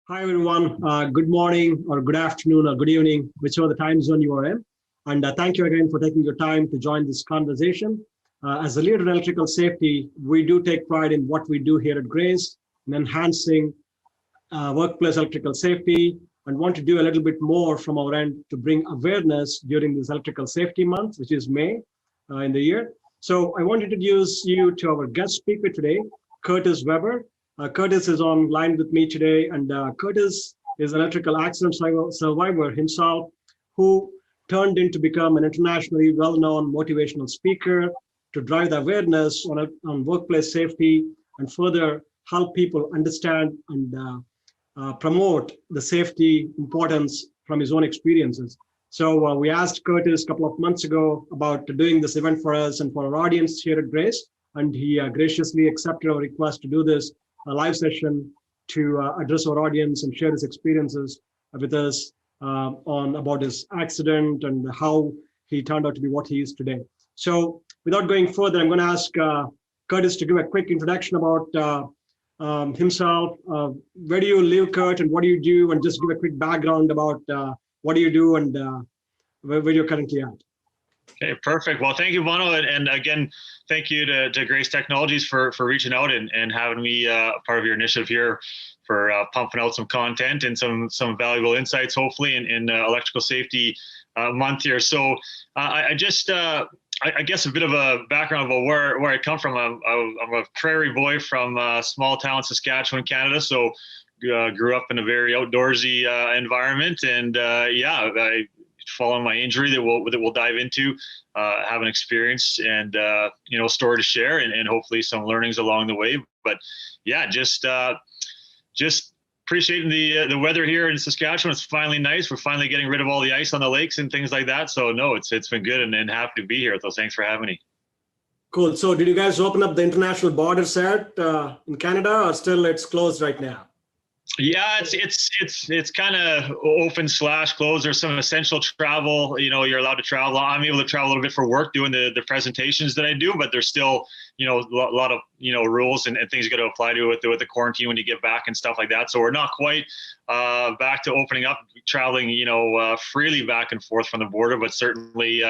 Hi, everyone. Good morning or good afternoon or good evening, whichever the time zone you are in. And thank you again for taking your time to join this conversation. As a leader in electrical safety, we do take pride in what we do here at Grace in enhancing workplace electrical safety and want to do a little bit more from our end to bring awareness during this electrical safety month, which is May in the year. So I want to introduce you to our guest speaker today, Curtis Weber. Curtis is online with me today, and Curtis is an electrical accident survivor himself who turned into become an internationally well-known motivational speaker to drive the awareness on workplace safety and further help people understand and promote the safety importance from his own experiences. So we asked Curtis a couple of months ago about doing this event for us and for our audience here at Grace, and he graciously accepted our request to do this live session to address our audience and share his experiences with us on about his accident and how he turned out to be what he is today. So without going further, I'm going to ask Curtis to give a quick introduction about himself. Where do you live, Kurt, and what do you do? And just give a quick background about what do you do and where you're currently at. Okay, perfect. Well, thank you, Bono. And again, thank you to Grace Technologies for reaching out and having me part of your initiative here for pumping out some content and some valuable insights, hopefully, in electrical safety month here. So I guess a bit of a background about where I come from. I'm a prairie boy from small town Saskatchewan, Canada. So grew up in a very outdoorsy environment, and I following my injury that we'll dive into, have an experience and story to share and hopefully some learnings along the way. But yeah, just appreciating the weather here in Saskatchewan. It's finally nice. We're finally getting rid of all the ice on the lakes and things like that. So no, it's been good and happy to be here. So thanks for having me. Cool. So did you guys open up the international borders yet in Canada, or still it's closed right now? Yeah, it's kind of open / closed. There's some essential travel. You're allowed to travel. I'm able to travel a little bit for work doing the presentations that I do, but there's still a lot of rules and things you got to apply to with the quarantine when you get back and stuff like that. So we're not quite back to opening up, traveling freely back and forth from the border, but certainly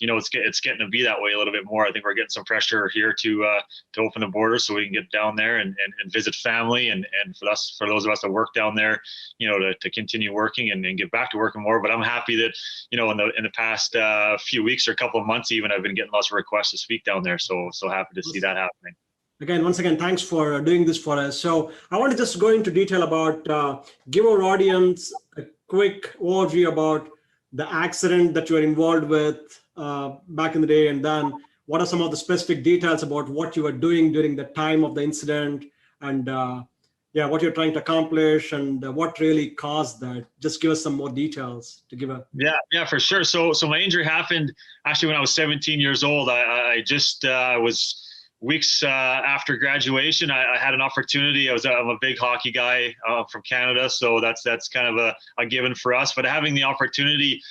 it's getting to be that way a little bit more. I think we're getting some pressure here to open the border so we can get down there and visit family and for those of us that work down there, to continue working and get back to working more. But I'm happy that in the past few weeks or a couple of months even, I've been getting lots of requests to speak down there. So happy to see that happening. Again, once again, thanks for doing this for us. So I want to just go into detail about give our audience a quick overview about the accident that you were involved with back in the day, and then what are some of the specific details about what you were doing during the time of the incident, and what you're trying to accomplish, and what really caused that. Just give us some more details to give a. Yeah, for sure. So my injury happened actually when I was 17 years old. I just was weeks after graduation. I had an opportunity. I'm a big hockey guy from Canada, so that's kind of a given for us. But having the opportunity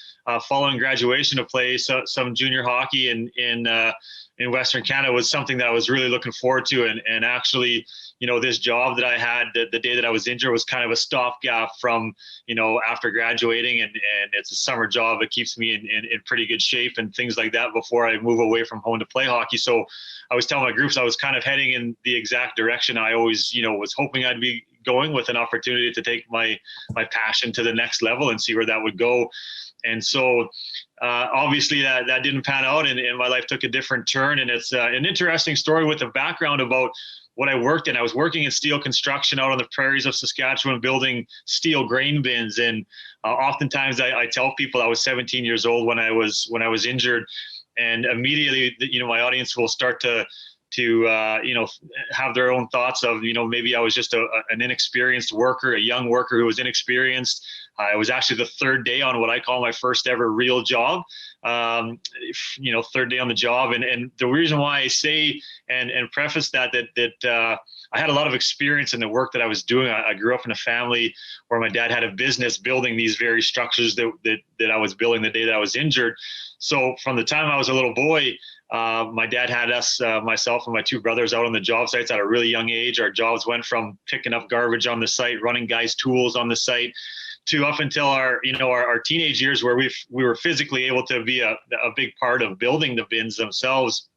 following graduation to play some junior hockey in Western Canada was something that I was really looking forward to. And actually, this job that I had the day that I was injured was kind of a stopgap from, after graduating, and it's a summer job. It keeps me in pretty good shape and things like that before I move away from home to play hockey. So I was telling my groups I was kind of heading in the exact direction I always, was hoping I'd be going, with an opportunity to take my passion to the next level and see where that would go. And so obviously that didn't pan out, and my life took a different turn. And it's an interesting story with a background about what I worked in. I was working in steel construction out on the prairies of Saskatchewan, building steel grain bins. And oftentimes I tell people I was 17 years old when I was injured, and immediately, my audience will start to have their own thoughts of, maybe I was just an inexperienced worker, a young worker who was inexperienced. I was actually the third day on what I call my first ever real job, third day on the job. And the reason why I say and preface that I had a lot of experience in the work that I was doing. I grew up in a family where my dad had a business building these very structures that I was building the day that I was injured. So from the time I was a little boy, My dad had us, myself and my two brothers, out on the job sites at a really young age. Our jobs went from picking up garbage on the site, running guys' tools on the site, to up until our teenage years, where we were physically able to be a big part of building the bins themselves.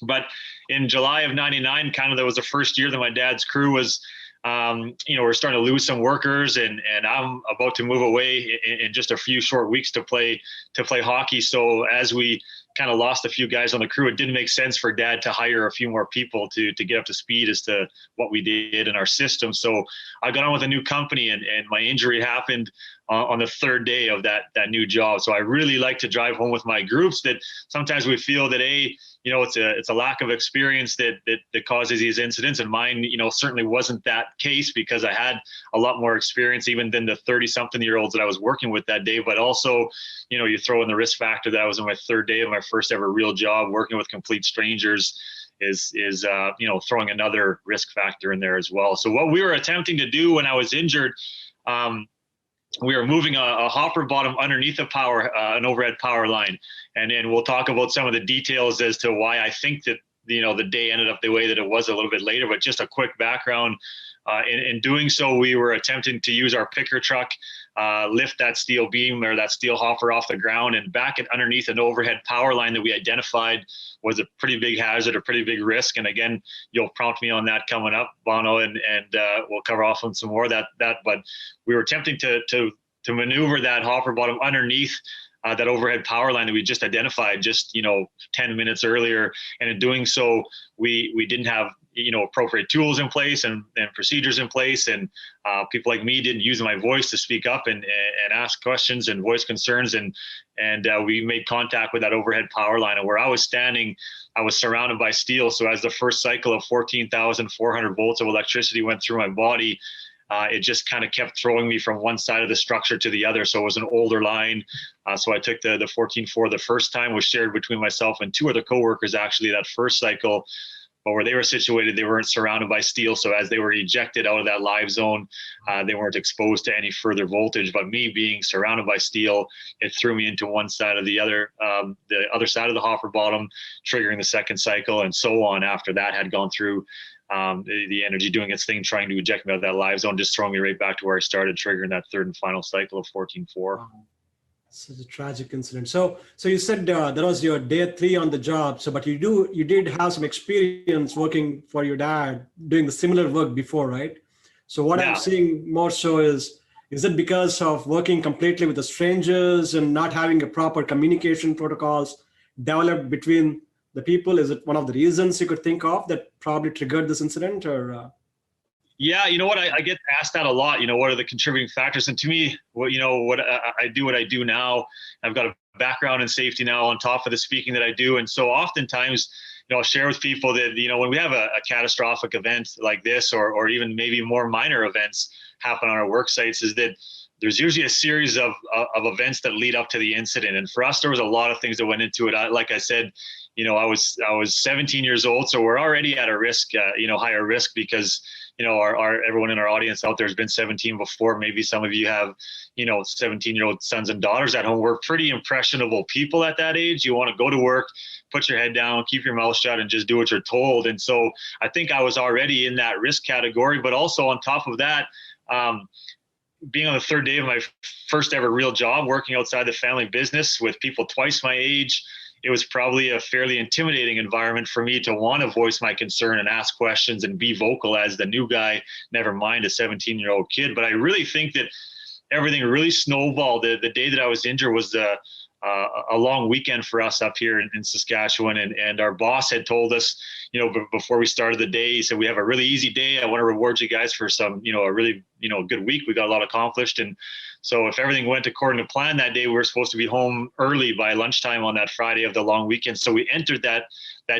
But in July of '99, kind of, that was the first year that my dad's crew was, we're starting to lose some workers, and I'm about to move away in just a few short weeks to play hockey. So as we kind of lost a few guys on the crew, it didn't make sense for Dad to hire a few more people to get up to speed as to what we did in our system. So I got on with a new company, and my injury happened on the third day of that new job. So I really like to drive home with my groups that sometimes we feel that it's a lack of experience that causes these incidents, and mine certainly wasn't that case, because I had a lot more experience even than the 30-something-year-olds that I was working with that day. But also, you throw in the risk factor that I was on my third day of my first ever real job working with complete strangers is throwing another risk factor in there as well. So what we were attempting to do when I was injured, we were moving a hopper bottom underneath an overhead power line. And then we'll talk about some of the details as to why I think that, the day ended up the way that it was a little bit later. But just a quick background, in doing so, we were attempting to use our picker truck, lift that steel beam or that steel hopper off the ground and back it underneath an overhead power line that we identified was a pretty big hazard, a pretty big risk. And again, you'll prompt me on that coming up, Bono, and we'll cover off on some more of that. But we were attempting to maneuver that hopper bottom underneath that overhead power line that we just identified 10 minutes earlier. And in doing so, we didn't have appropriate tools in place and procedures in place, and people like me didn't use my voice to speak up and ask questions and voice concerns, and we made contact with that overhead power line. And where I was standing, I was surrounded by steel. So as the first cycle of 14,400 volts of electricity went through my body, it just kind of kept throwing me from one side of the structure to the other. So it was an older line. So I took the 14.4 the first time, was shared between myself and two other coworkers actually that first cycle. But where they were situated, they weren't surrounded by steel. So as they were ejected out of that live zone, they weren't exposed to any further voltage. But me being surrounded by steel, it threw me into one side of the other side of the hopper bottom, triggering the second cycle, and so on after that had gone through. The energy doing its thing, trying to eject me out of that live zone, just throwing me right back to where I started, triggering that third and final cycle of 14.4. Wow. Such a tragic incident. So you said that was your day 3 on the job. So, but you did have some experience working for your dad, doing the similar work before, right? So what I'm seeing more so is it because of working completely with the strangers and not having a proper communication protocols developed between the people? Is it one of the reasons you could think of that probably triggered this incident, or? Yeah, you know what, I get asked that a lot. What are the contributing factors? And to me, what I do now. I've got a background in safety now on top of the speaking that I do, and so oftentimes, I'll share with people that when we have a catastrophic event like this, or even maybe more minor events happen on our work sites, is that there's usually a series of events that lead up to the incident. And for us, there was a lot of things that went into it. Like I said, I was 17 years old, so we're already at a risk, higher risk, because our everyone in our audience out there has been 17 before. Maybe some of you have 17-year-old sons and daughters at home. We're pretty impressionable people at that age. You want to go to work, put your head down, keep your mouth shut, and just do what you're told. And so I think I was already in that risk category. But also on top of that, being on the third day of my first ever real job, working outside the family business with people twice my age, it was probably a fairly intimidating environment for me to want to voice my concern and ask questions and be vocal as the new guy, never mind a 17-year-old kid. But I really think that everything really snowballed. The day that I was injured was a long weekend for us up here in Saskatchewan. And our boss had told us, before we started the day, he said, we have a really easy day. I want to reward you guys for some, a really, good week. We got a lot accomplished. And so if everything went according to plan that day, we were supposed to be home early by lunchtime on that Friday of the long weekend. So we entered that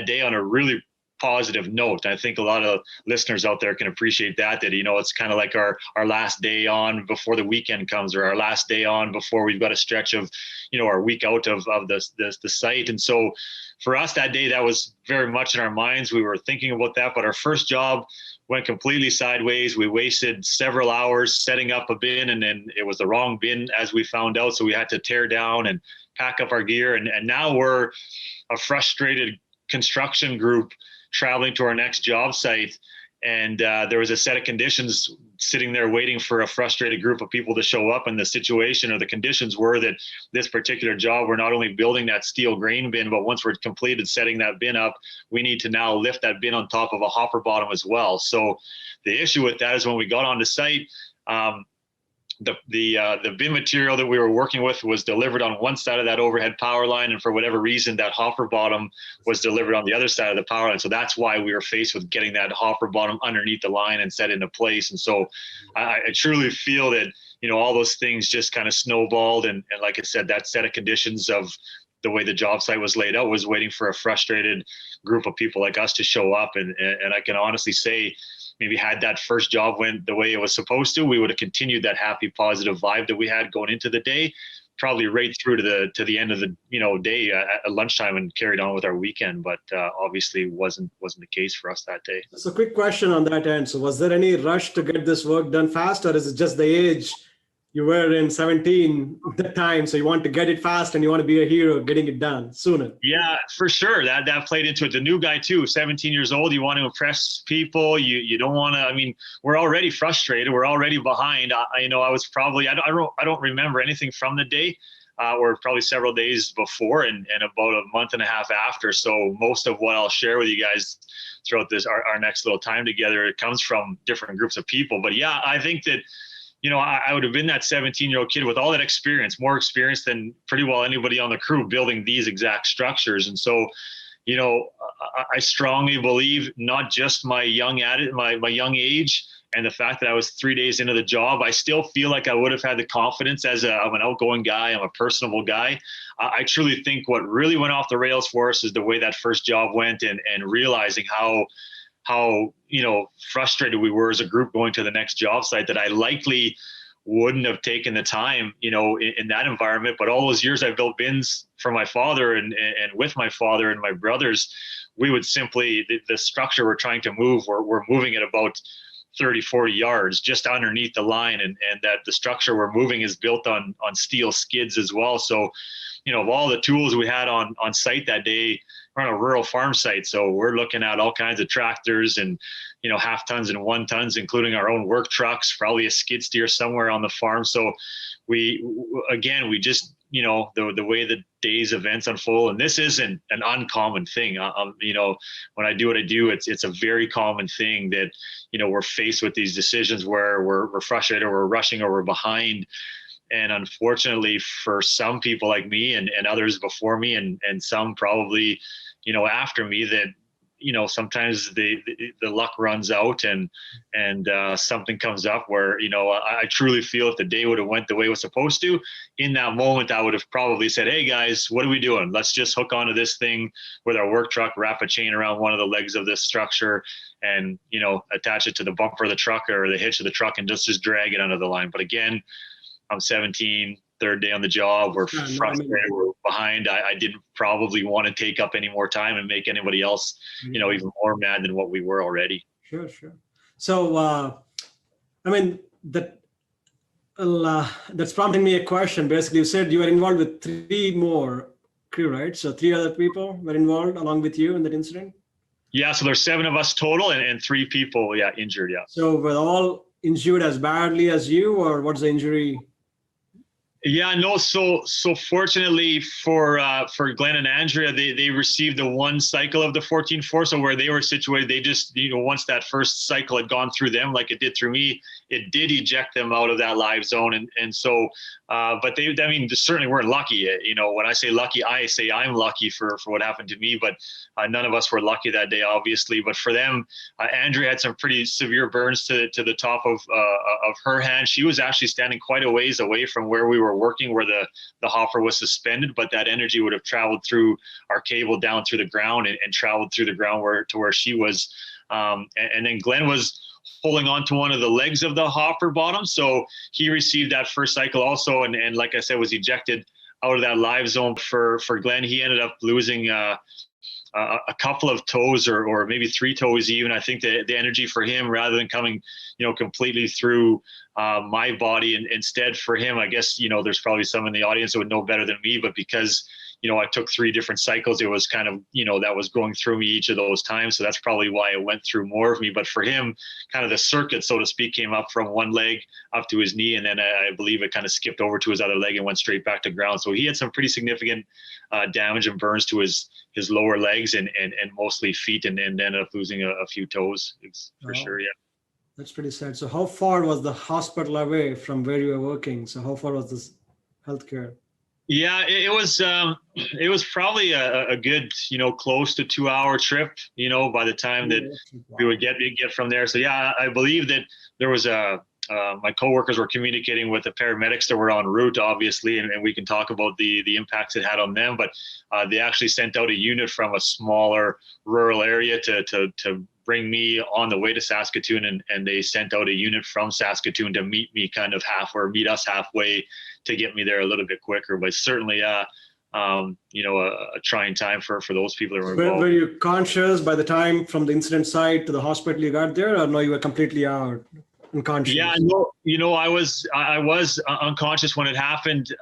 day on a really positive note. I think a lot of listeners out there can appreciate that it's kind of like our last day on before the weekend comes, or our last day on before we've got a stretch of, our week out of the site. And so for us that day, that was very much in our minds. We were thinking about that, but our first job went completely sideways. We wasted several hours setting up a bin, and then it was the wrong bin, as we found out. So we had to tear down and pack up our gear. And now we're a frustrated construction group traveling to our next job site. And there was a set of conditions sitting there waiting for a frustrated group of people to show up. And the situation or the conditions were that this particular job, we're not only building that steel grain bin, but once we're completed setting that bin up, we need to now lift that bin on top of a hopper bottom as well. So the issue with that is when we got onto site, the bin material that we were working with was delivered on one side of that overhead power line, and for whatever reason that hopper bottom was delivered on the other side of the power line. So that's why we were faced with getting that hopper bottom underneath the line and set into place. And so I truly feel that, you know, all those things just kind of snowballed, and like I said, that set of conditions of the way the job site was laid out was waiting for a frustrated group of people like us to show up. And I can honestly say, maybe had that first job went the way it was supposed to, we would have continued that happy, positive vibe that we had going into the day, probably right through to the end of the day at lunchtime, and carried on with our weekend. But obviously wasn't the case for us that day. So, quick question on that end. So, was there any rush to get this work done fast, or is it just the age? You were in 17 at the time, so you want to get it fast and you want to be a hero getting it done sooner. Yeah, for sure. That played into it. The new guy too, 17 years old. You want to impress people. You don't want to. I mean, we're already frustrated. We're already behind. I was probably. I don't remember anything from the day, or probably several days before, and about a month and a half after. So most of what I'll share with you guys throughout this our next little time together, it comes from different groups of people. But yeah, I think that, I would have been that 17-year-old kid with all that experience, more experience than pretty well anybody on the crew building these exact structures. And so, I strongly believe not just my young age and the fact that I was 3 days into the job, I still feel like I would have had the confidence I'm an outgoing guy. I'm a personable guy. I truly think what really went off the rails for us is the way that first job went, and realizing how frustrated we were as a group going to the next job site, that I likely wouldn't have taken the time, in that environment. But all those years I built bins for my father and with my father and my brothers, we would simply, the structure we're trying to move, we're moving at about 30, 40 yards just underneath the line. And that the structure we're moving is built on steel skids as well. So, of all the tools we had on site that day, we're on a rural farm site. So we're looking at all kinds of tractors and, half tons and 1 tons, including our own work trucks, probably a skid steer somewhere on the farm. So we just, the way the day's events unfold, and this isn't an uncommon thing. When I do what I do, it's a very common thing that, we're faced with these decisions where we're frustrated, or we're rushing, or we're behind. And unfortunately for some people like me and others before me, and some probably, after me, that, sometimes the luck runs out and something comes up where, I truly feel if the day would have went the way it was supposed to, in that moment, I would have probably said, hey guys, what are we doing? Let's just hook onto this thing with our work truck, wrap a chain around one of the legs of this structure, and, attach it to the bumper of the truck or the hitch of the truck, and just drag it under the line. But again, I'm 17, third day on the job. We're frustrated. We're behind. I didn't probably want to take up any more time and make anybody else, even more mad than what we were already. Sure. So, that's prompting me a question. Basically, you said you were involved with 3 more crew, right? So 3 other people were involved along with you in that incident? Yeah. So there's 7 of us total, and 3 people, injured. Yeah. So were all injured as badly as you, or what's the injury? Yeah, no. So fortunately for Glenn and Andrea, they received the 1 cycle of the 14-4. So where they were situated, they just, once that first cycle had gone through them, like it did through me, it did eject them out of that live zone. And so, but they certainly weren't lucky. When I say lucky, I say I'm lucky for what happened to me, but none of us were lucky that day, obviously. But for them, Andrea had some pretty severe burns to the top of her hand. She was actually standing quite a ways away from where we were working, where the hopper was suspended, but that energy would have traveled through our cable down through the ground and traveled through the ground to where she was. And then Glenn was holding on to one of the legs of the hopper bottom. So he received that first cycle also. And like I said, was ejected out of that live zone. For Glenn, he ended up losing a couple of toes or maybe 3 toes even. I think the energy for him, rather than coming, completely through my body, and instead for him, I guess, there's probably some in the audience that would know better than me, but because I took 3 different cycles, it was kind of, that was going through me each of those times. So that's probably why it went through more of me. But for him, kind of the circuit, so to speak, came up from one leg up to his knee. And then I believe it kind of skipped over to his other leg and went straight back to ground. So he had some pretty significant damage and burns to his lower legs and mostly feet, and ended up losing a few toes for sure. Yeah. That's pretty sad. So how far was the hospital away from where you were working? So how far was this healthcare? Yeah, it was probably a good, close to 2-hour trip, by the time that we would get from there. So yeah, I believe that there was my coworkers were communicating with the paramedics that were en route, obviously, and we can talk about the impacts it had on them. But they actually sent out a unit from a smaller rural area to bring me on the way to Saskatoon, and they sent out a unit from Saskatoon to meet me meet us halfway to get me there a little bit quicker. But certainly, a trying time for those people that were involved. Were you conscious by the time from the incident site to the hospital you got there, or no, you were completely out? Unconscious? Yeah, no, I was unconscious when it happened.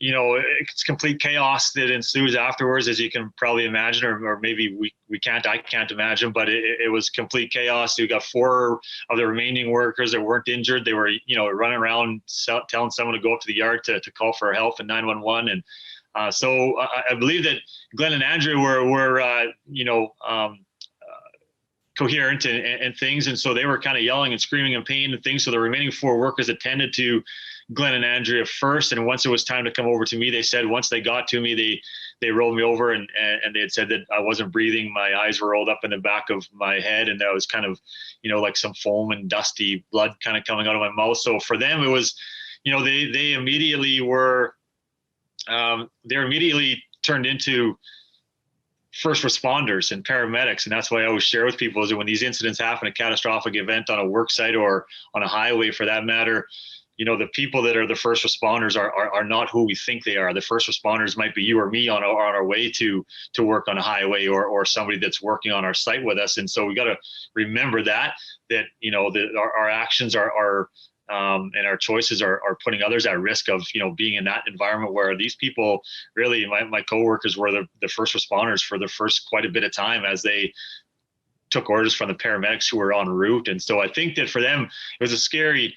It's complete chaos that ensues afterwards, as you can probably imagine, or maybe I can't imagine, but it was complete chaos. We got 4 of the remaining workers that weren't injured. They were, running around telling someone to go up to the yard to call for help and 911. And so I believe that Glenn and Andrew were coherent and things. And so they were kind of yelling and screaming in pain and things. So the remaining 4 workers attended to Glenn and Andrea first. And once it was time to come over to me, they said, once they got to me, they rolled me over and they had said that I wasn't breathing. My eyes were rolled up in the back of my head. And that was kind of, like some foam and dusty blood kind of coming out of my mouth. So for them, it was, they immediately were, they're immediately turned into first responders and paramedics. And that's why I always share with people is that when these incidents happen, a catastrophic event on a work site or on a highway for that matter, the people that are the first responders are not who we think they are. The first responders might be you or me on our way to work on a highway or somebody that's working on our site with us. And so we got to remember that our actions are and our choices are putting others at risk of, being in that environment where these people really, my coworkers were the first responders for the first quite a bit of time as they took orders from the paramedics who were en route. And so I think that for them, it was a scary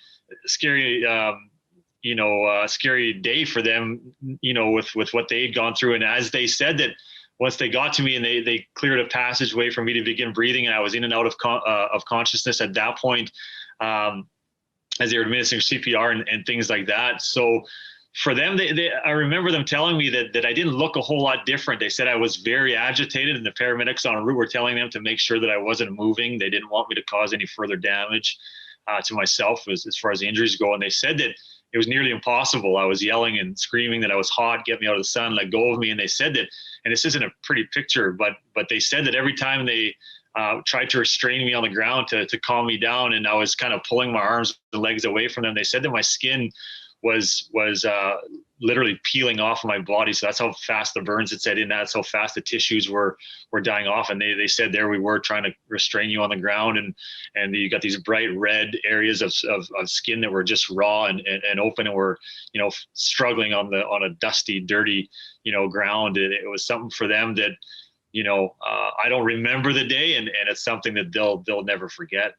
day for them, with what they had gone through. And as they said that once they got to me and they cleared a passageway for me to begin breathing, and I was in and out of consciousness at that point, as they were administering CPR and things like that. So for them, I remember them telling me that I didn't look a whole lot different. They said I was very agitated, and the paramedics en route were telling them to make sure that I wasn't moving. They didn't want me to cause any further damage to myself as far as the injuries go. And they said that it was nearly impossible. I was yelling and screaming that I was hot, get me out of the sun, let go of me. And they said that, and this isn't a pretty picture, but they said that every time they tried to restrain me on the ground to calm me down, and I was kind of pulling my arms and legs away from them, they said that my skin was literally peeling off of my body. So that's how fast the burns had set in. That's how fast the tissues were dying off. And they said there we were trying to restrain you on the ground, and you got these bright red areas of skin that were just raw and open, and were struggling on a dusty, dirty ground. And it was something for them that I don't remember the day, and it's something that they'll never forget.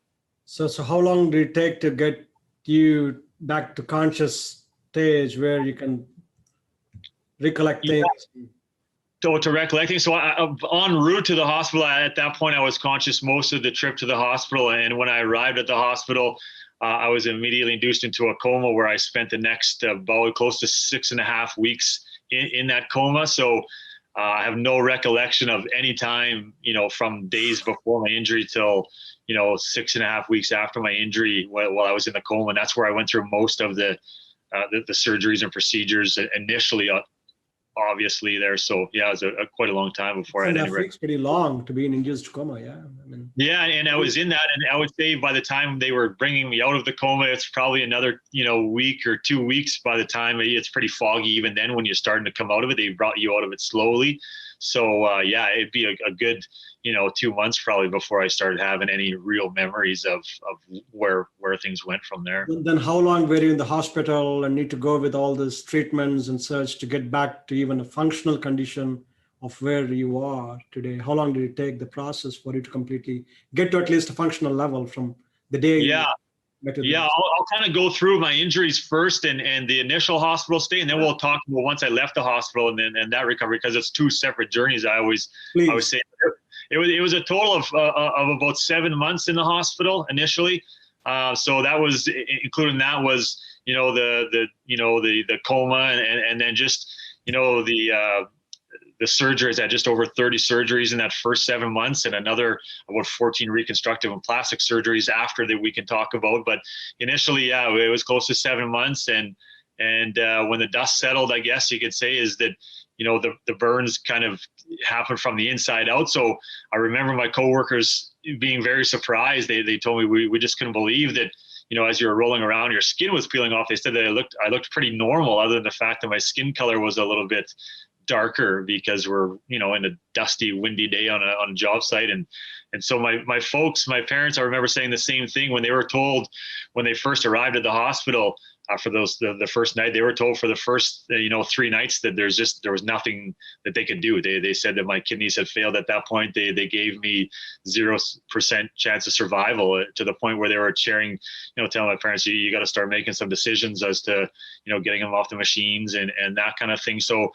So how long did it take to get you back to conscious stage where you can recollect things? To recollecting. So en route to the hospital, at that point, I was conscious most of the trip to the hospital. And when I arrived at the hospital, I was immediately induced into a coma where I spent the next about close to 6.5 weeks in that coma. So I have no recollection of any time, from days before my injury till 6.5 weeks after my injury while I was in the coma. And that's where I went through most of the surgeries and procedures initially, obviously there. So yeah, it was quite a long time before I had any. It's pretty long to be in induced coma. Yeah. Yeah. And I was in that, and I would say by the time they were bringing me out of the coma, it's probably another, week or 2 weeks by the time it's pretty foggy. Even then, when you're starting to come out of it, they brought you out of it slowly. So yeah, it'd be a good, 2 months probably before I started having any real memories of where things went from there. Then how long were you in the hospital and need to go with all these treatments and such to get back to even a functional condition of where you are today? How long did it take the process for you to completely get to at least a functional level from the day you Yeah. met with Yeah, this? I'll kind of go through my injuries first and the initial hospital stay, and then we'll talk about once I left the hospital and that recovery, because it's two separate journeys. I always say it was a total of about 7 months in the hospital initially. So that was, including that was, the coma and then just, the surgeries. I had just over 30 surgeries in that first 7 months, and another about 14 reconstructive and plastic surgeries after that we can talk about. But initially, yeah, it was close to 7 months. And when the dust settled, I guess you could say, is that, the burns kind of happened from the inside out. So I remember my coworkers being very surprised. They told me we just couldn't believe that, as you were rolling around, your skin was peeling off. They said that I looked pretty normal, other than the fact that my skin color was a little bit darker because we're, in a dusty, windy day on a job site. And so my parents, I remember saying the same thing when they were told, when they first arrived at the hospital, for the first night, they were told for the first 3 nights that there was nothing that they could do. They said that my kidneys had failed at that point. They gave me 0% chance of survival, to the point where they were sharing, telling my parents, you got to start making some decisions as to, getting them off the machines and that kind of thing. So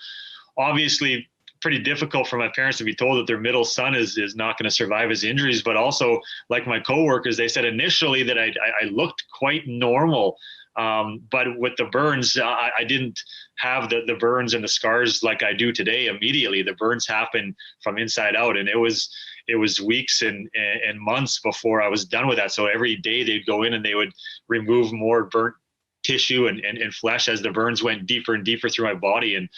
obviously pretty difficult for my parents to be told that their middle son is not going to survive his injuries. But also, like my coworkers, they said initially that I looked quite normal. But with the burns, I didn't have the burns and the scars like I do today immediately. The burns happened from inside out, and it was weeks and months before I was done with that. So every day they'd go in and they would remove more burnt tissue and flesh as the burns went deeper and deeper through my body. And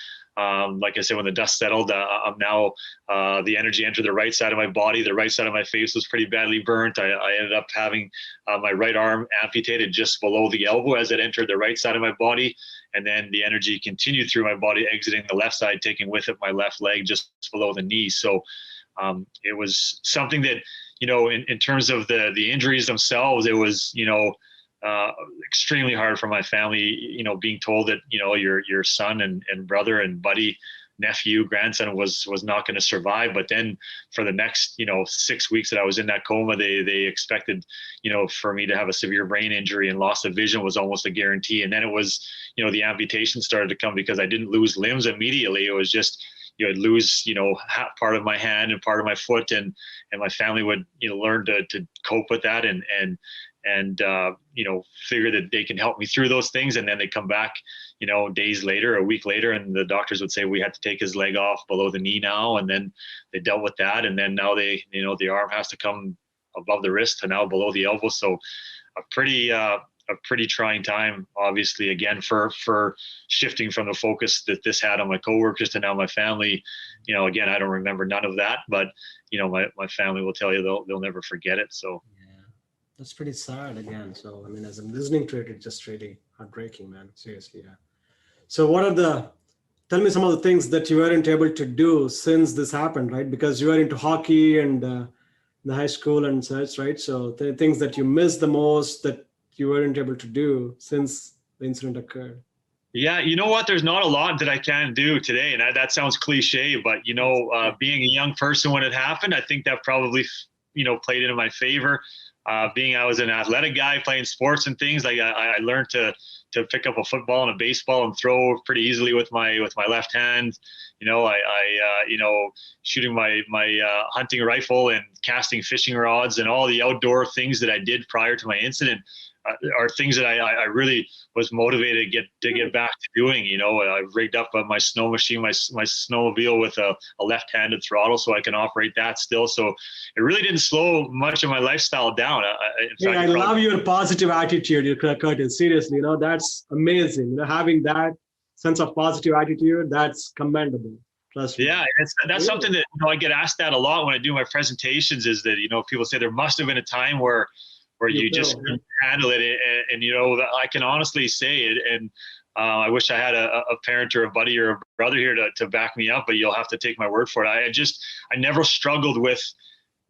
like I said, when the dust settled, I'm now, the energy entered the right side of my body. The right side of my face was pretty badly burnt. I ended up having my right arm amputated just below the elbow as it entered the right side of my body. And then the energy continued through my body, exiting the left side, taking with it my left leg just below the knee. So it was something that, in terms of the injuries themselves, it was, extremely hard for my family, being told that, your son and brother and buddy, nephew, grandson was not going to survive. But then for the next, 6 weeks that I was in that coma, they expected, for me to have a severe brain injury, and loss of vision was almost a guarantee. And then it was, the amputation started to come, because I didn't lose limbs immediately. It was just, I'd lose, part of my hand and part of my foot, and my family would, learn to cope with that and figure that they can help me through those things. And then they come back, days later, a week later, and the doctors would say we had to take his leg off below the knee now. And then they dealt with that. And then now the arm has to come above the wrist to now below the elbow. So a pretty trying time, obviously, again, for shifting from the focus that this had on my coworkers to now my family. Again, I don't remember none of that, but my family will tell you they'll never forget it. So Yeah, that's pretty sad again. So I mean, as I'm listening to it, it's just really heartbreaking, man. Seriously, yeah. So tell me some of the things that you weren't able to do since this happened, right? Because you were into hockey and the high school and such, right? So the things that you missed the most that you weren't able to do since the incident occurred. yeah, you know what? There's not a lot that I can do today, and that sounds cliche, but being a young person when it happened, I think that probably played into my favor. Being I was an athletic guy playing sports and things, like I learned to pick up a football and a baseball and throw pretty easily with my left hand. Shooting my hunting rifle and casting fishing rods and all the outdoor things that I did prior to my incident are things that I really was motivated to get back to doing. I rigged up my snow machine, my snowmobile with a left-handed throttle so I can operate that still. So it really didn't slow much of my lifestyle down. I love your positive attitude, Curtis. Seriously, that's amazing. Having that sense of positive attitude, that's commendable. Trust me. Yeah, that's something that I get asked that a lot when I do my presentations. Is that people say there must have been a time where you just couldn't handle it, and I can honestly say it. And I wish I had a parent or a buddy or a brother here to back me up, but you'll have to take my word for it. I never struggled with,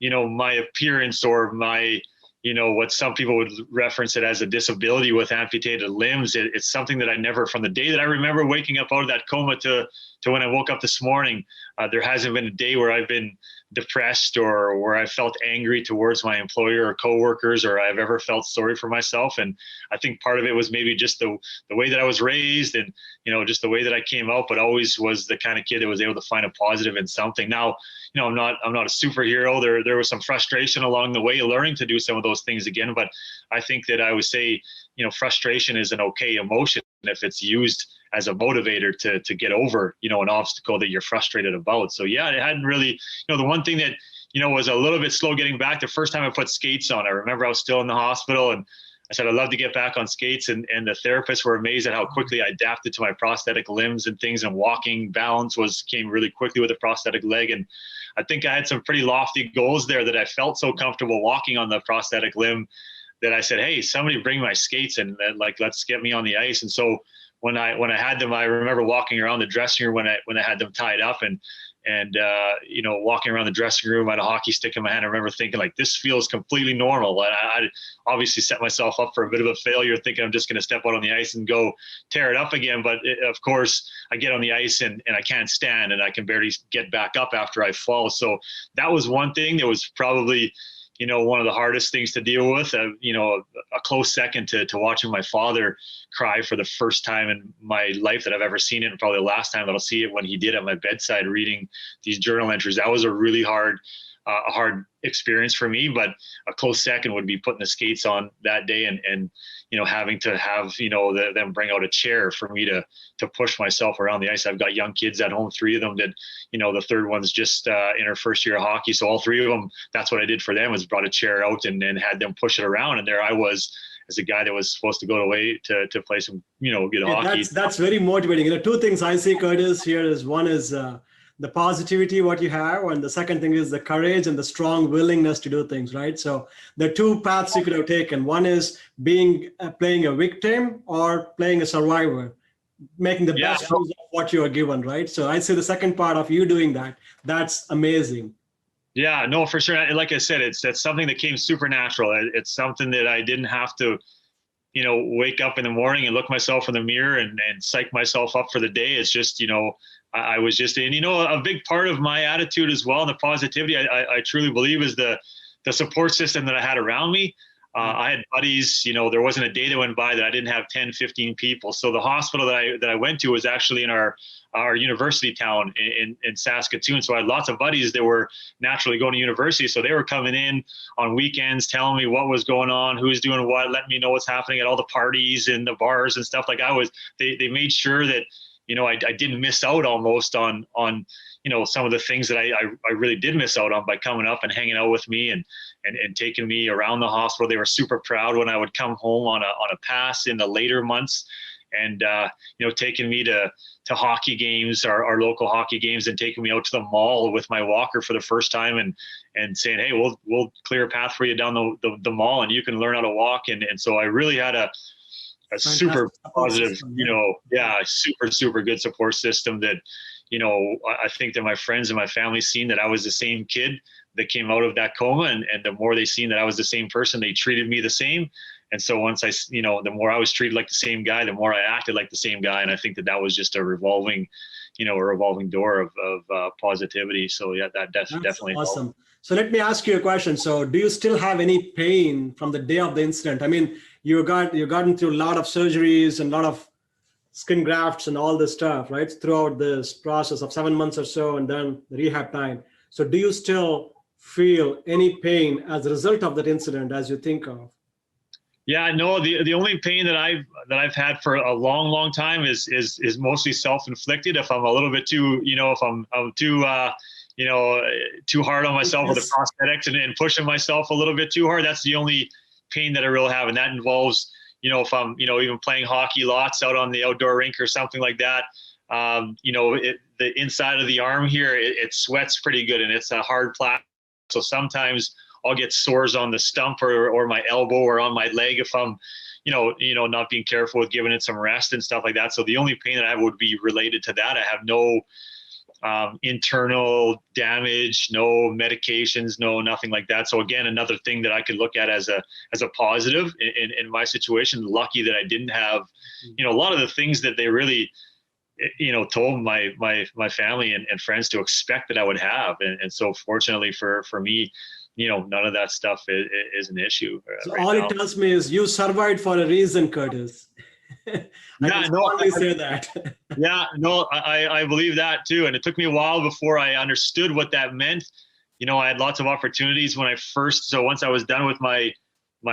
my appearance or my, what some people would reference it as a disability with amputated limbs. It's something that I never, from the day that I remember waking up out of that coma to when I woke up this morning, there hasn't been a day where I've been depressed or where I felt angry towards my employer or coworkers, or I've ever felt sorry for myself. And I think part of it was maybe just the way that I was raised and, just the way that I came out, but always was the kind of kid that was able to find a positive in something. Now, I'm not a superhero. There was some frustration along the way, learning to do some of those things again. But I think that I would say, frustration is an okay emotion if it's used as a motivator to get over, an obstacle that you're frustrated about. So yeah, it hadn't really, the one thing that, was a little bit slow getting back, the first time I put skates on, I remember I was still in the hospital and I said, I'd love to get back on skates. And the therapists were amazed at how quickly I adapted to my prosthetic limbs and things, and walking balance came really quickly with a prosthetic leg. And I think I had some pretty lofty goals there that I felt so comfortable walking on the prosthetic limb that I said, hey, somebody bring my skates and let's get me on the ice. And so when I had them, I remember walking around the dressing room when I had them tied up and walking around the dressing room, I had a hockey stick in my hand. I remember thinking this feels completely normal. And I obviously set myself up for a bit of a failure, thinking I'm just going to step out on the ice and go tear it up again. But of course I get on the ice and I can't stand, and I can barely get back up after I fall. So that was one thing that was probably, one of the hardest things to deal with, a close second to watching my father cry for the first time in my life that I've ever seen it, and probably the last time that I'll see it, when he did at my bedside reading these journal entries. That was a really hard experience for me, but a close second would be putting the skates on that day and having to have, them bring out a chair for me to push myself around the ice. I've got young kids at home, 3 of them that, the third one's just in her first year of hockey. So all 3 of them, that's what I did for them, was brought a chair out and had them push it around. And there I was as a guy that was supposed to go away to play some, good hockey. That's very motivating. 2 things I see, Curtis, here is, one is the positivity, what you have. And the second thing is the courage and the strong willingness to do things, right? So the 2 paths you could have taken. One is playing a victim or playing a survivor, making the best use of what you are given, right? So I say the second part of you doing that, that's amazing. Yeah, no, for sure. Like I said, that's something that came supernatural. It's something that I didn't have to, wake up in the morning and look myself in the mirror and psych myself up for the day. It's just, I was just in, a big part of my attitude as well, and the positivity, I truly believe, is the support system that I had around me. I had buddies, there wasn't a day that went by that I didn't have 10, 15 people. So the hospital that I went to was actually in our university town in Saskatchewan. So I had lots of buddies that were naturally going to university. So they were coming in on weekends, telling me what was going on, who was doing what, letting me know what's happening at all the parties and the bars and stuff. They made sure that, I didn't miss out almost on some of the things that I really did miss out on by coming up and hanging out with me and taking me around the hospital. They were super proud when I would come home on a pass in the later months, and taking me to hockey games, our local hockey games, and taking me out to the mall with my walker for the first time and saying, hey, we'll clear a path for you down the mall and you can learn how to walk. And so I really had a super positive, super good support system that, I think that my friends and my family seen that I was the same kid that came out of that coma, and the more they seen that I was the same person, they treated me the same. And so once the more I was treated like the same guy, the more I acted like the same guy. And I think that was just a revolving door of positivity. So yeah, that's definitely awesome. helped. So let me ask you a question. So do you still have any pain from the day of the incident? I mean, you've gotten through a lot of surgeries and a lot of skin grafts and all this stuff, right? Throughout this process of 7 months or so, and then the rehab time. So do you still feel any pain as a result of that incident as you think of? Yeah, no, the only pain that I've had for a long time is mostly self-inflicted. If I'm a little bit too, if I'm too too hard on myself with the prosthetics and pushing myself a little bit too hard, that's the only pain that I really have. And that involves, if I'm, even playing hockey lots out on the outdoor rink or something like that, the inside of the arm here, it sweats pretty good, and it's a hard plastic. So sometimes I'll get sores on the stump or my elbow or on my leg if I'm, not being careful with giving it some rest and stuff like that. So the only pain that I have would be related to that. I have no internal damage, no medications, nothing like that. So again, another thing that I could look at as a positive in my situation. Lucky that I didn't have, a lot of the things that they really, told my family and friends to expect that I would have. And so fortunately for me, none of that stuff is an issue. So right all now. It tells me is you survived for a reason, Curtis. I say that. I believe that too. And it took me a while before I understood what that meant. I had lots of opportunities when once I was done with my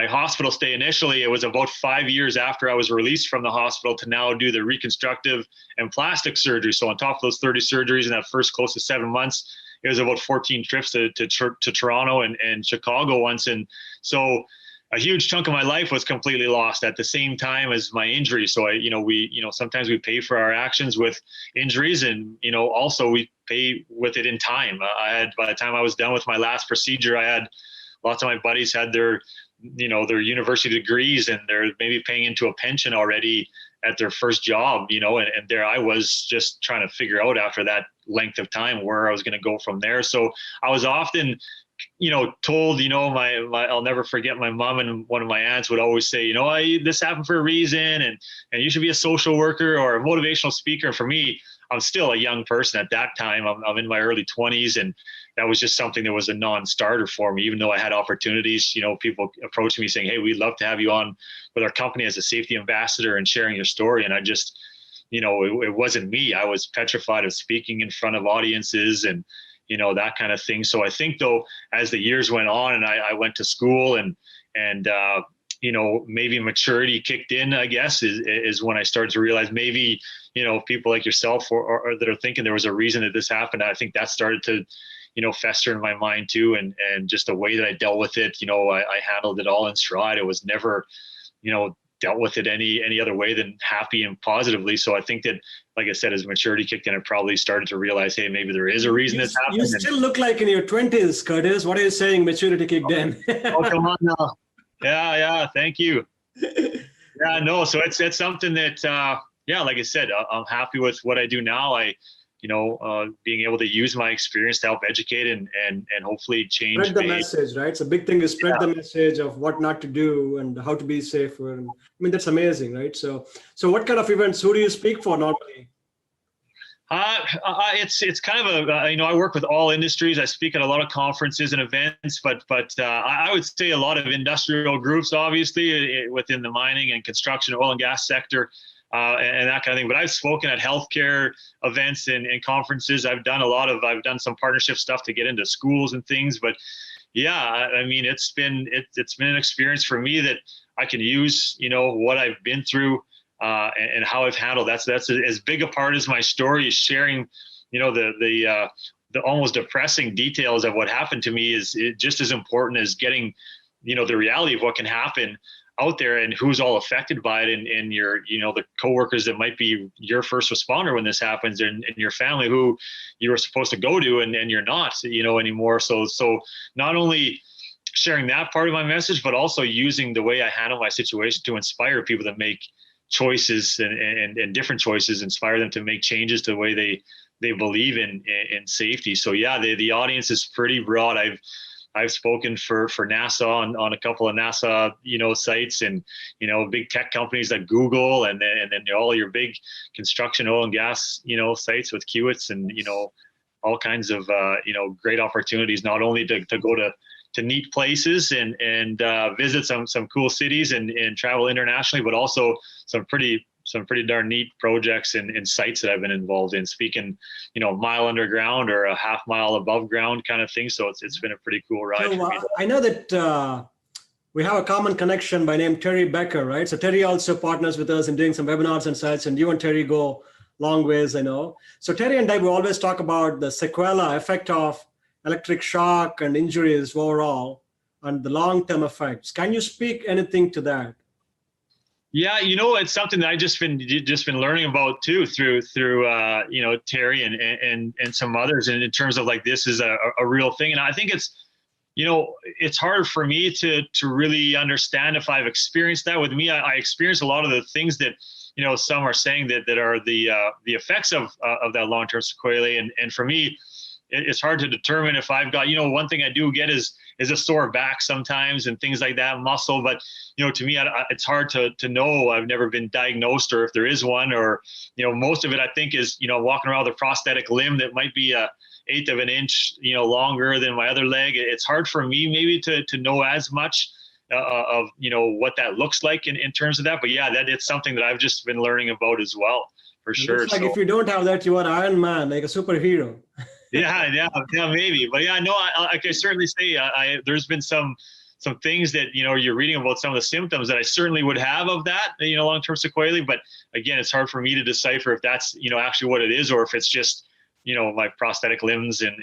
hospital stay initially, it was about 5 years after I was released from the hospital to now do the reconstructive and plastic surgery. So on top of those 30 surgeries in that first close to 7 months, it was about 14 trips to Toronto and Chicago once. And so a huge chunk of my life was completely lost at the same time as my injury. So sometimes we pay for our actions with injuries, and, also we pay with it in time. By the time I was done with my last procedure, I had lots of my buddies had their university degrees, and they're maybe paying into a pension already at their first job, and there I was just trying to figure out after that length of time where I was going to go from there. So I was often, told, I'll never forget my mom and one of my aunts would always say, this happened for a reason, and you should be a social worker or a motivational speaker. And for me, I'm still a young person at that time. I'm in my early 20s, and that was just something that was a non-starter for me, even though I had opportunities. People approached me saying, hey, we'd love to have you on with our company as a safety ambassador and sharing your story. And I just, it wasn't me. I was petrified of speaking in front of audiences and, that kind of thing. So I think, though, as the years went on and I went to school and maybe maturity kicked in, I guess, is when I started to realize maybe, people like yourself or that are thinking there was a reason that this happened. I think that started to, fester in my mind too. And just the way that I dealt with it, I handled it all in stride. It was never, dealt with it any other way than happy and positively. So I think that, like I said, as maturity kicked in, I probably started to realialize, hey, maybe there is a reason this happened. You still look like in your 20s, Curtis. What are you saying? Maturity kicked in. Oh, come on now. Yeah. Thank you. Yeah, no. So it's something that, like I said, I'm happy with what I do now. Being able to use my experience to help educate and hopefully change. Spread the message, right? So big thing is spread the message of what not to do and how to be safer. And I mean, that's amazing, right? So what kind of events, who do you speak for normally? It's kind of I work with all industries. I speak at a lot of conferences and events, but I would say a lot of industrial groups, obviously within the mining and construction, oil and gas sector. And that kind of thing. But I've spoken at healthcare events and conferences. I've done some partnership stuff to get into schools and things. But yeah, I mean, it's been an experience for me that I can use, what I've been through and how I've handled. That's as big a part as my story is sharing, the almost depressing details of what happened to me is just as important as getting, the reality of what can happen out there and who's all affected by it and your, the coworkers that might be your first responder when this happens and your family who you were supposed to go to and you're not, anymore. So not only sharing that part of my message, but also using the way I handle my situation to inspire people to make choices and different choices, inspire them to make changes to the way they believe in safety. So yeah, the audience is pretty broad. I've spoken for NASA on a couple of NASA, sites and, big tech companies like Google and then all your big construction, oil and gas, sites with Kiewitz and, all kinds of, great opportunities, not only to go to neat places and visit some cool cities and travel internationally, but also some pretty darn neat projects and sites that I've been involved in, speaking, a mile underground or a half mile above ground kind of thing. So it's been a pretty cool ride. So, I know that we have a common connection by name Terry Becker, right? So Terry also partners with us in doing some webinars and such, and you and Terry go long ways, I know. So Terry and I, we always talk about the sequela effect of electric shock and injuries overall and the long-term effects. Can you speak anything to that? Yeah, it's something that I just been learning about too through Terry and some others, and in terms of like this is a real thing, and I think it's It's hard for me to really understand if I've experienced that. With me, I experienced a lot of the things that, some are saying that are the effects of that long-term sequelae. And for me, it's hard to determine if I've got, one thing I do get is a sore back sometimes and things like that, muscle. But, to me, it's hard to know. I've never been diagnosed, or if there is one, or, most of it I think is, walking around with a prosthetic limb that might be a eighth of an inch, longer than my other leg. It's hard for me maybe to know as much of, what that looks like in terms of that. But yeah, it's something that I've just been learning about as well, for sure. Looks like if you don't have that, you are Iron Man, like a superhero. yeah, maybe. But yeah, no, I can certainly say there's been some things that, you're reading about some of the symptoms that I certainly would have of that, long-term sequelae. But again, it's hard for me to decipher if that's, actually what it is, or if it's just, my prosthetic limbs and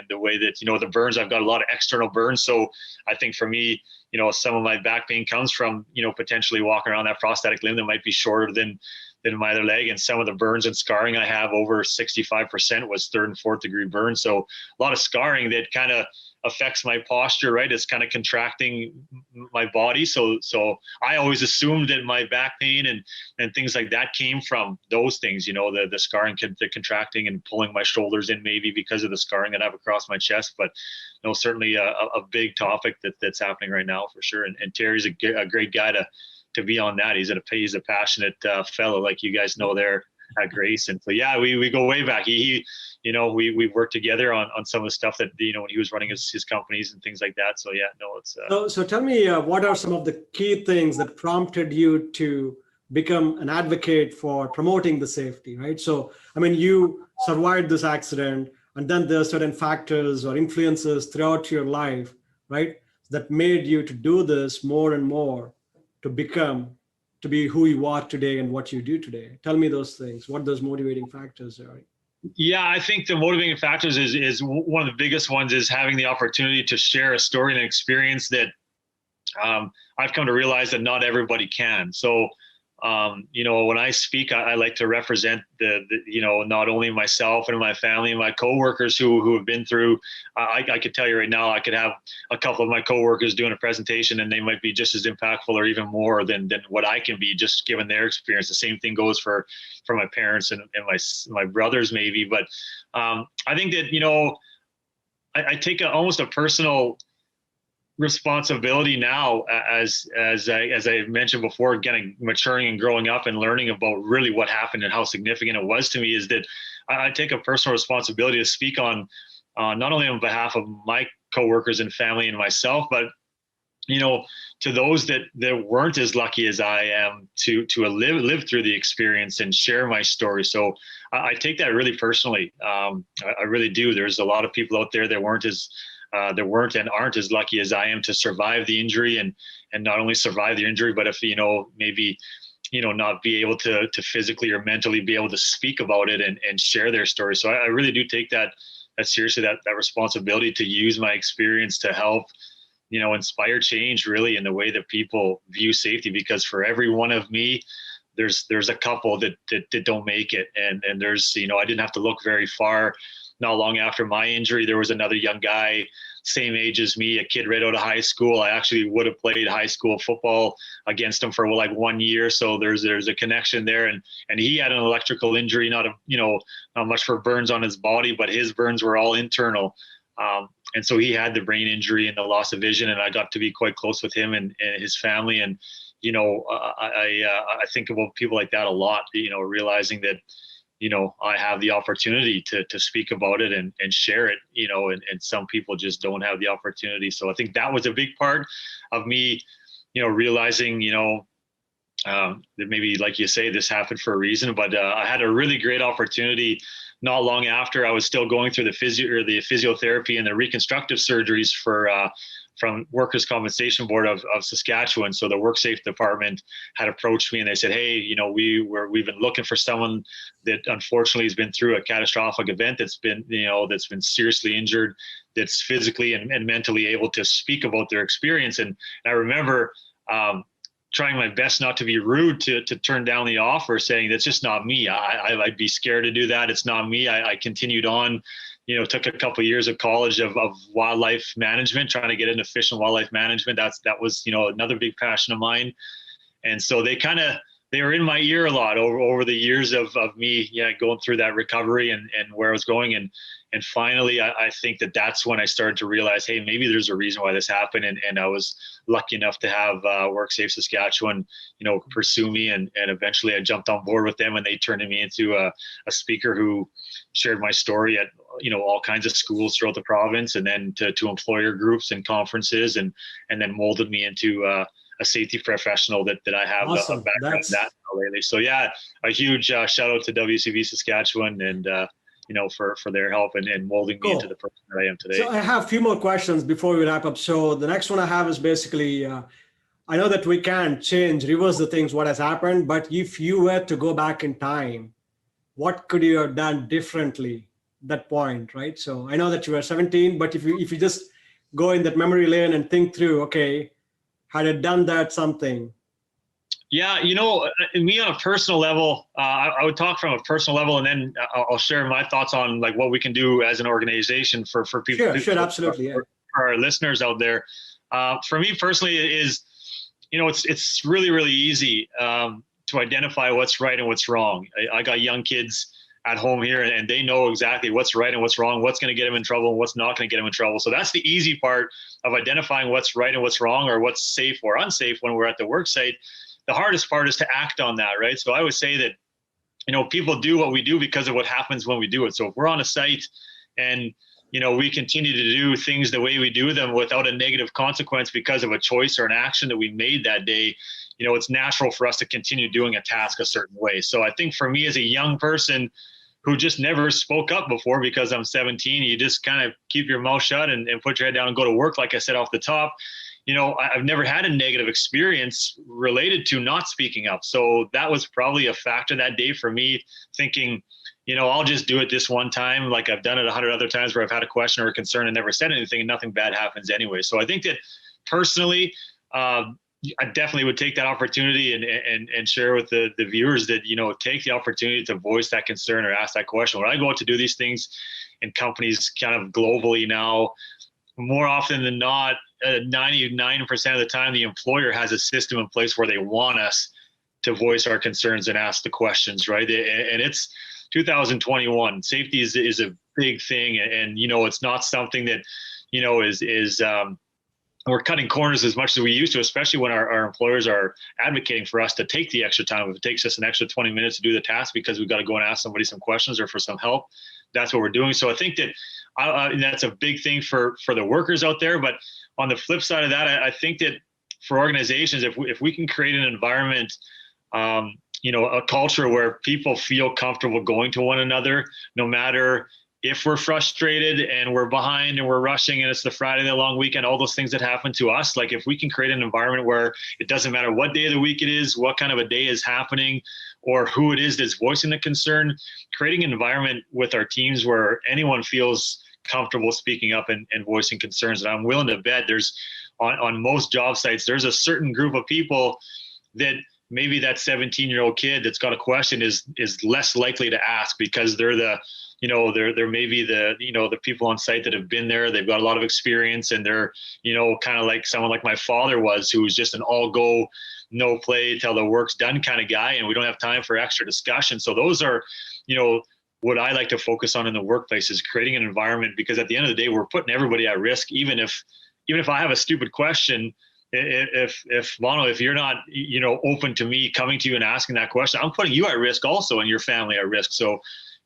the way that, the burns. I've got a lot of external burns. So I think for me, some of my back pain comes from, potentially walking around that prosthetic limb that might be shorter than my other leg. And some of the burns and scarring I have, over 65% was 3rd and 4th degree burns. So a lot of scarring that kind of affects my posture, right? It's kind of contracting my body. So I always assumed that my back pain and things like that came from those things, the scarring, the contracting and pulling my shoulders in, maybe because of the scarring that I have across my chest. But certainly a big topic that's happening right now, for sure. And Terry's a great guy to be on that. He's a passionate fellow, like you guys know there at Grace. And so, yeah, we go way back. We worked together on some of the stuff that, when he was running his companies and things like that. So yeah, no, it's. So tell me, what are some of the key things that prompted you to become an advocate for promoting the safety, right? So, I mean, you survived this accident, and then there are certain factors or influences throughout your life, right, that made you to do this more and more, to be who you are today and what you do today. Tell me those things, what those motivating factors are. Yeah, I think the motivating factors is one of the biggest ones is having the opportunity to share a story and an experience that I've come to realize that not everybody can. So, when I speak, I like to represent the not only myself and my family and my coworkers who have been through. I could tell you right now, I could have a couple of my coworkers doing a presentation, and they might be just as impactful or even more than what I can be, just given their experience. The same thing goes for my parents and my brothers, maybe. But I think that I take almost a personal responsibility now, as I mentioned before, getting maturing and growing up and learning about really what happened and how significant it was to me, is that I take a personal responsibility to speak on not only on behalf of my coworkers and family and myself, but to those that weren't as lucky as I am to live through the experience and share my story. So I take that really personally. I really do. There's a lot of people out there that weren't and aren't as lucky as I am to survive the injury, and not only survive the injury, but if maybe not be able to physically or mentally be able to speak about it and share their story. So I really do take that seriously, that responsibility to use my experience to help inspire change really in the way that people view safety. Because for every one of me, there's a couple that don't make it, and there's I didn't have to look very far. Not long after my injury, there was another young guy, same age as me, a kid right out of high school. I actually would have played high school football against him for like 1 year. So there's a connection there. And he had an electrical injury, not much for burns on his body, but his burns were all internal. And so he had the brain injury and the loss of vision. And I got to be quite close with him and his family. And, I think about people like that a lot, realizing that, I have the opportunity to speak about it and share it, and some people just don't have the opportunity. So I think that was a big part of me, realizing, that maybe, like you say, this happened for a reason. But I had a really great opportunity not long after. I was still going through the physiotherapy and the reconstructive surgeries from Workers' Compensation Board of Saskatchewan. So the WorkSafe department had approached me and they said, hey, we've been looking for someone that unfortunately has been through a catastrophic event, that's been seriously injured, that's physically and mentally able to speak about their experience. And I remember trying my best not to be rude to turn down the offer, saying that's just not me. I'd be scared to do that. It's not me. I continued on took a couple of years of college of wildlife management, trying to get into fish and wildlife management. That was, another big passion of mine. And so they were in my ear a lot over the years of me, going through that recovery and where I was going. And finally, I think that's when I started to realize, hey, maybe there's a reason why this happened. And I was lucky enough to have WorkSafe Saskatchewan, pursue me. And eventually I jumped on board with them, and they turned me into a speaker who shared my story at, all kinds of schools throughout the province, and then to employer groups and conferences, and then molded me into a safety professional that I have awesome. a background in that lately. So yeah, a huge shout out to WCB Saskatchewan and, for their help and molding me into the person that I am today. So I have a few more questions before we wrap up. So the next one I have is basically, I know that we can't reverse the things, what has happened, but if you were to go back in time, what could you have done differently that point, right? So I know that you were 17, but if you just go in that memory lane and think through, okay, had I done that something? Yeah, me on a personal level, I would talk from a personal level, and then I'll share my thoughts on like what we can do as an organization for people. Sure, absolutely. For our listeners out there. For me personally, it's really, really easy to identify what's right and what's wrong. I got young kids at home here, and they know exactly what's right and what's wrong, what's going to get them in trouble and what's not going to get them in trouble. So that's the easy part of identifying what's right and what's wrong, or what's safe or unsafe when we're at the work site. The hardest part is to act on that, right? So I would say that, people do what we do because of what happens when we do it. So if we're on a site and, we continue to do things the way we do them without a negative consequence because of a choice or an action that we made that day, it's natural for us to continue doing a task a certain way. So I think for me as a young person who just never spoke up before, because I'm 17, you just kind of keep your mouth shut and put your head down and go to work. Like I said off the top, I've never had a negative experience related to not speaking up. So that was probably a factor that day for me, thinking, I'll just do it this one time. Like I've done it 100 other times where I've had a question or a concern and never said anything, and nothing bad happens anyway. So I think that personally, I definitely would take that opportunity and share with the viewers that, take the opportunity to voice that concern or ask that question. When I go out to do these things in companies kind of globally now, more often than not, 99% of the time, the employer has a system in place where they want us to voice our concerns and ask the questions, right? And it's 2021. Safety is a big thing. And, it's not something that, is we're cutting corners as much as we used to, especially when our employers are advocating for us to take the extra time. If it takes us an extra 20 minutes to do the task because we've got to go and ask somebody some questions or for some help, that's what we're doing. So I think that that's a big thing for the workers out there. But on the flip side of that, I think that for organizations, if we can create an environment, a culture where people feel comfortable going to one another, no matter if we're frustrated and we're behind and we're rushing and it's the Friday, the long weekend, all those things that happen to us, like if we can create an environment where it doesn't matter what day of the week it is, what kind of a day is happening, or who it is that's voicing the concern, creating an environment with our teams where anyone feels comfortable speaking up and voicing concerns. And I'm willing to bet there's on most job sites, there's a certain group of people that maybe that 17-year-old kid that's got a question is less likely to ask, because they're they're maybe the people on site that have been there, they've got a lot of experience, and they're, kind of like someone like my father was, who was just an all go, no play till the work's done kind of guy, and we don't have time for extra discussion. So those are, what I like to focus on in the workplace is creating an environment, because at the end of the day, we're putting everybody at risk. Even if I have a stupid question, if Mono, if you're not, open to me coming to you and asking that question, I'm putting you at risk also, and your family at risk. So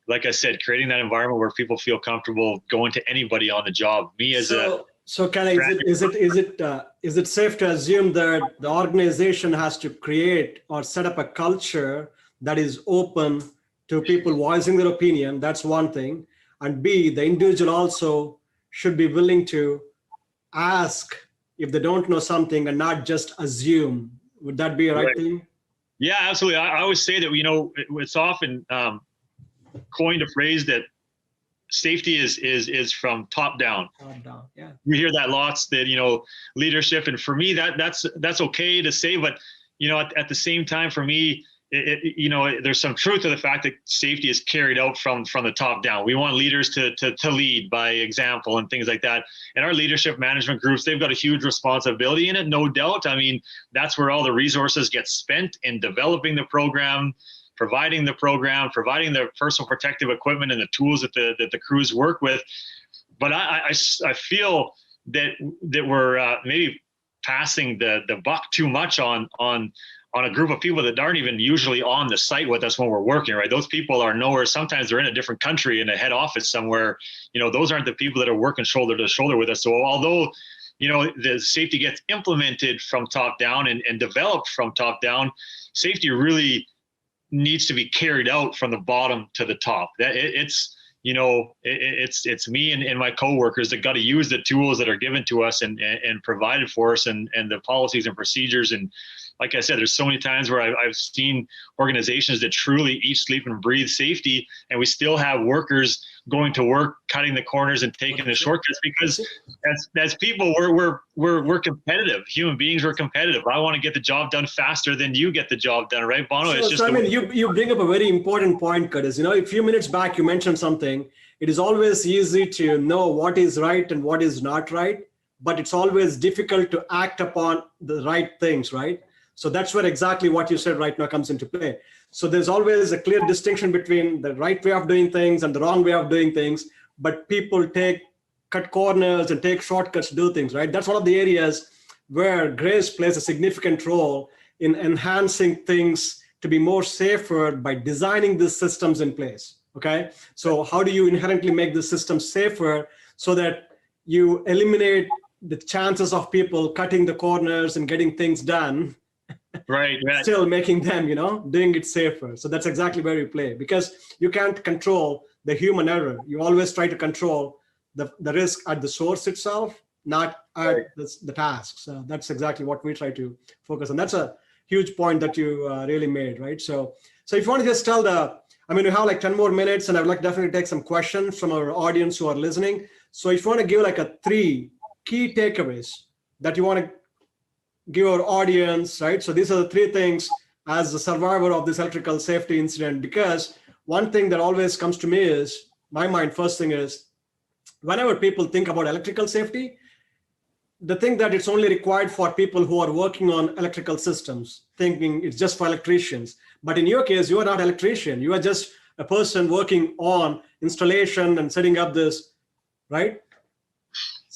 like I said, creating that environment where people feel comfortable going to anybody on the job. So Kelly, is it safe to assume that the organization has to create or set up a culture that is open to people voicing their opinion? That's one thing. And B, the individual also should be willing to ask if they don't know something and not just assume. Would that be a right thing? Yeah, absolutely. I always say that, it's often coined a phrase that safety is from top down. Top down, yeah. We hear that lots, that, leadership. And for me, that's okay to say, but, at the same time, for me, there's some truth to the fact that safety is carried out from the top down. We want leaders to lead by example and things like that. And our leadership management groups, they've got a huge responsibility in it, no doubt. I mean, that's where all the resources get spent in developing the program, providing the personal protective equipment and the tools that the crews work with. But I feel that we're maybe passing the buck too much on a group of people that aren't even usually on the site with us when we're working, right? Those people are nowhere. Sometimes they're in a different country in a head office somewhere. Those aren't the people that are working shoulder to shoulder with us. So although, the safety gets implemented from top down and developed from top down, safety really needs to be carried out from the bottom to the top. That it's me and my coworkers that got to use the tools that are given to us and provided for us and the policies and procedures. And like I said, there's so many times where I've seen organizations that truly eat, sleep, and breathe safety, and we still have workers going to work, cutting the corners and taking the shortcuts because as people, we're competitive. Human beings, we're competitive. I want to get the job done faster than you get the job done, right, Bono? You bring up a very important point, Curtis. A few minutes back you mentioned something. It is always easy to know what is right and what is not right, but it's always difficult to act upon the right things, right? So that's where exactly what you said right now comes into play. So there's always a clear distinction between the right way of doing things and the wrong way of doing things, but people cut corners and take shortcuts to do things, right? That's one of the areas where Grace plays a significant role in enhancing things to be more safer by designing these systems in place, okay? So how do you inherently make the system safer so that you eliminate the chances of people cutting the corners and getting things done, right? Still making them, doing it safer. So that's exactly where you play, because you can't control the human error. You always try to control the risk at the source itself, not at the task. So that's exactly what we try to focus on. That's a huge point that you really made, right? So if you want to just tell we have like 10 more minutes, and I would like definitely take some questions from our audience who are listening. So if you want to give like a 3 key takeaways that you want to give our audience, right? So these are the 3 things as a survivor of this electrical safety incident, because one thing that always comes to me is, my mind first thing is, whenever people think about electrical safety, they think that it's only required for people who are working on electrical systems, thinking it's just for electricians. But in your case, you are not an electrician. You are just a person working on installation and setting up this, right?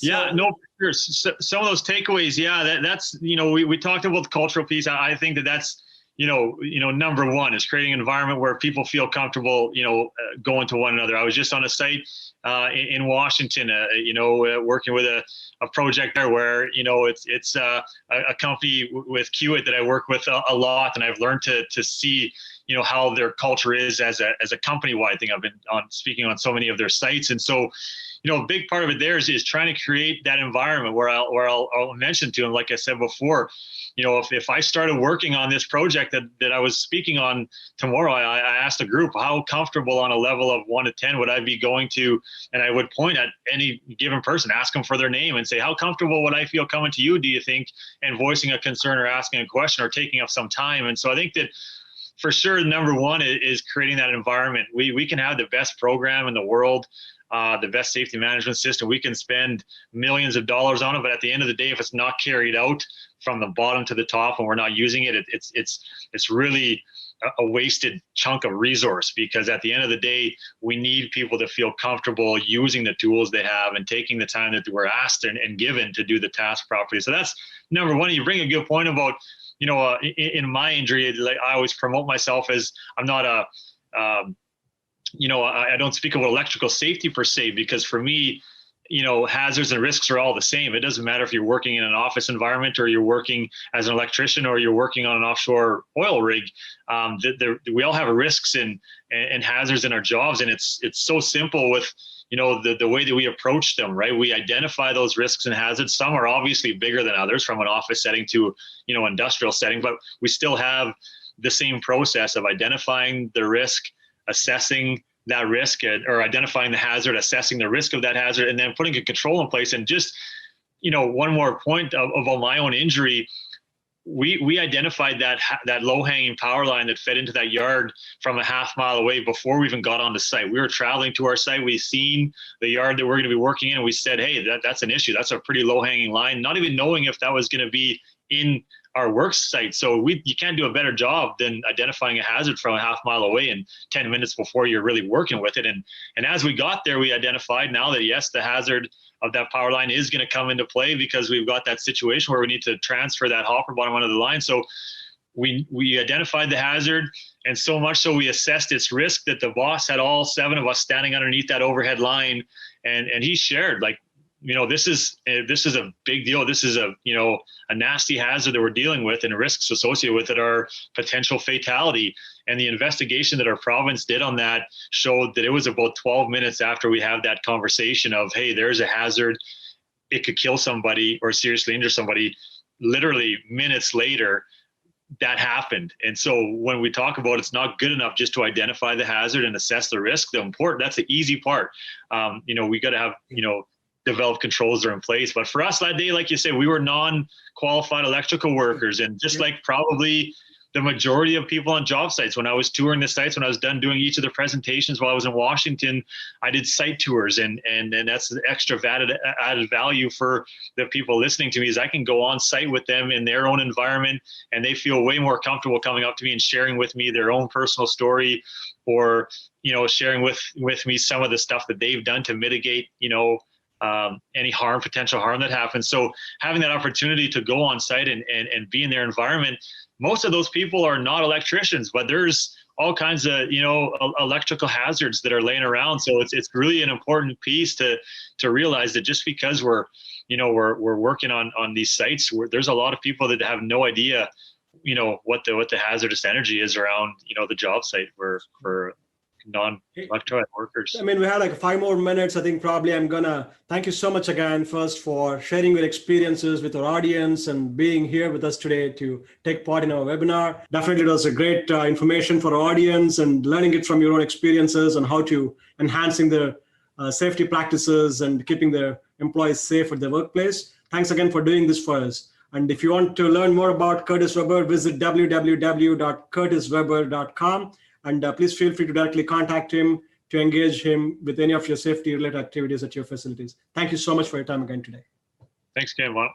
Yeah, no, for sure. Some of those takeaways, that's, we talked about the cultural piece. I think that's, number one is creating an environment where people feel comfortable, going to one another. I was just on a site in Washington, working with a project there where, it's a company with Kiewit that I work with a lot, and I've learned to see, how their culture is as a company-wide thing. I've been speaking on so many of their sites. And so, a big part of it there is trying to create that environment where I'll mention to them, like I said before, if I started working on this project that I was speaking on tomorrow, I asked the group, how comfortable on a level of 1 to 10 would I be going to, and I would point at any given person, ask them for their name and say, how comfortable would I feel coming to you, do you think, and voicing a concern or asking a question or taking up some time. And so I think that for sure, number one is creating that environment. We can have the best program in the world, the best safety management system. We can spend millions of dollars on it, but at the end of the day, if it's not carried out from the bottom to the top and we're not using it, it's really a wasted chunk of resource, because at the end of the day, we need people to feel comfortable using the tools they have and taking the time that we're asked and given to do the task properly. So that's number one. You bring a good point about, in my injury, like I always promote myself as I'm not I don't speak about electrical safety per se, because for me, hazards and risks are all the same. It doesn't matter if you're working in an office environment or you're working as an electrician or you're working on an offshore oil rig. We all have risks and hazards in our jobs. And it's so simple with, the way that we approach them, right? We identify those risks and hazards. Some are obviously bigger than others, from an office setting to, industrial setting, but we still have the same process of identifying the risk, assessing that risk, or identifying the hazard, assessing the risk of that hazard, and then putting a control in place. And just, one more point about my own injury, we identified that low-hanging power line that fed into that yard from a half mile away before we even got on the site. We were traveling to our site. We seen the yard that we're going to be working in. And we said, hey, that's an issue. That's a pretty low-hanging line, not even knowing if that was going to be in our work site. So you can't do a better job than identifying a hazard from a half mile away and 10 minutes before you're really working with it. And as we got there, we identified now that, yes, the hazard of that power line is going to come into play because we've got that situation where we need to transfer that hopper bottom onto the line. So we identified the hazard, and so much so we assessed its risk that the boss had all 7 of us standing underneath that overhead line, and he shared, like, this is a big deal. This is a nasty hazard that we're dealing with, and risks associated with it are potential fatality. And the investigation that our province did on that showed that it was about 12 minutes after we had that conversation of, hey, there's a hazard, it could kill somebody or seriously injure somebody. Literally minutes later, that happened. And so when we talk about it's not good enough just to identify the hazard and assess the risk, that's the easy part. We got to have, develop controls that are in place. But for us that day, like you said, we were non-qualified electrical workers. And just like probably the majority of people on job sites, when I was touring the sites, when I was done doing each of the presentations while I was in Washington, I did site tours. And that's the extra added value for the people listening to me, is I can go on site with them in their own environment, and they feel way more comfortable coming up to me and sharing with me their own personal story, or, sharing with me some of the stuff that they've done to mitigate, any potential harm that happens. So having that opportunity to go on site and be in their environment, most of those people are not electricians, but there's all kinds of, electrical hazards that are laying around. So it's really an important piece to realize that just because we're working on these sites, there's a lot of people that have no idea, what the hazardous energy is around, the job site for non-electronic workers. I mean, we have like 5 more minutes. I think probably I'm gonna thank you so much again, first, for sharing your experiences with our audience and being here with us today to take part in our webinar. Definitely was a great information for our audience, and learning it from your own experiences on how to enhancing the safety practices and keeping the employees safe at their workplace. Thanks again for doing this for us. And if you want to learn more about Curtis Weber, visit www.curtisweber.com. And please feel free to directly contact him to engage him with any of your safety-related activities at your facilities. Thank you so much for your time again today. Thanks again, Juan.